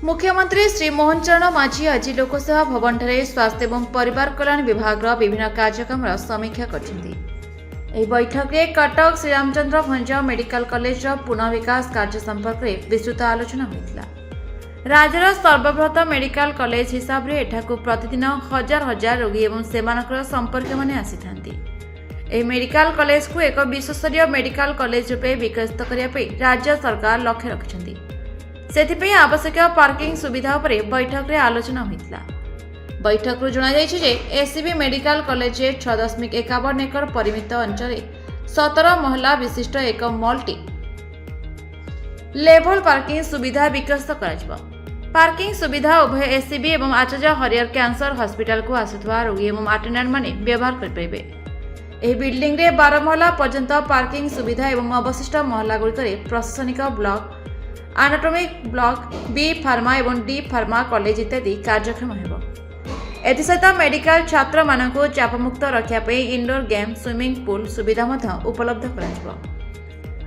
मुख्यमंत्री श्री मोहन चरण माझी आज लोकसभा भवन ठारे स्वास्थ्य एवं परिवार कल्याण विभाग विभिन्न कार्यक्रम समीक्षा कर बैठक में कटक श्रीरामचंद्र भंज मेडिकल कॉलेज पुनः विकास कार्य संपर्क में विस्तृत आलोचना होता। राज्यर सर्वबृहत मेडिकल कॉलेज हिसाब से एठाकु प्रतिदिन हजार हजार रोगी एवं सेमानकर संपर्क माने आसी मेडिकल कॉलेज को एक विश्वस्तरीय मेडिकल कॉलेज रूपे विकसित करने राज्य सरकार लक्ष्य रखिछन्ति। सेथिपई आवश्यक पार्किंग सुविधा उपरे बैठक रे आलोचना होइतला। बैठक रु जणा जायछि जे एससीबी मेडिकल कॉलेज 6.51 एकर परिमित अंचल 17 महला विशिष्ट एक मल्टी लेवल पार्किंग सुविधा विकसित कराजिबो। पार्किंग सुविधा उभय एससीबी एवं आचार्य हरिहर कैंसर हॉस्पिटल को आसुथवा रोगी एवं अटेंडेंट माने व्यवहार कर परिबे। एही बिल्डिंग रे 12 महला पर्यंत पार्किंग सुविधा एवं अवशिष्ट महला गुड़िकरे प्रशासनिक block anatomic block B pharma एवं डी फार्मा कॉलेज इत्यादि कार्यक्रम हेबो। एथिसहित मेडिकल छात्र मानकु चापमुक्त रखिया इंडोर गेम स्विमिंग पूल सुविधा मध्य उपलब्ध कराजिबो।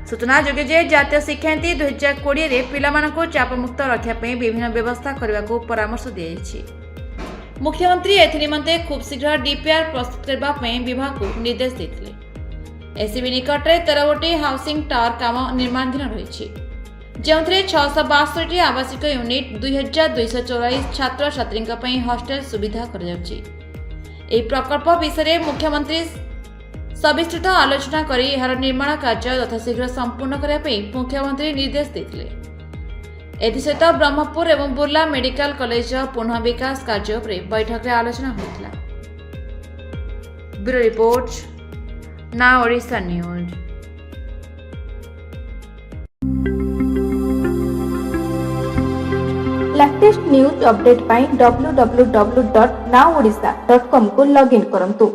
सूचनायोग्य जे जातीय शिक्षानीति 2020 रे पिलामानकु चापमुक्त रखिया विभिन्न व्यवस्था करने परामर्श दिया। मुख्यमंत्री एनिमते खूब शीघ्र डीपीआर प्रस्तुत करने विभाग को निर्देश देते। एससीबी निकट में 13 गोटी हाउसिंग टावर काम निर्माणाधीन रही जो 662 आवासिक यूनिट 2224 छात्र छात्री हॉस्टेल सुविधा कर प्रकल्प विषय मुख्यमंत्री सविस्तृत आलोचना कर यार निर्माण कार्य यथाशीघ्र संपूर्ण करने मुख्यमंत्री निर्देश देते। एसहित ब्रह्मपुर एवं बुर्ला मेडिकल कॉलेज पुनः विकास कार्य उपरे बैठक में आलोचना होता। Bureau report now Odisha news. Latest news update पाई www.nowodisha.com को लॉगिन करंतु।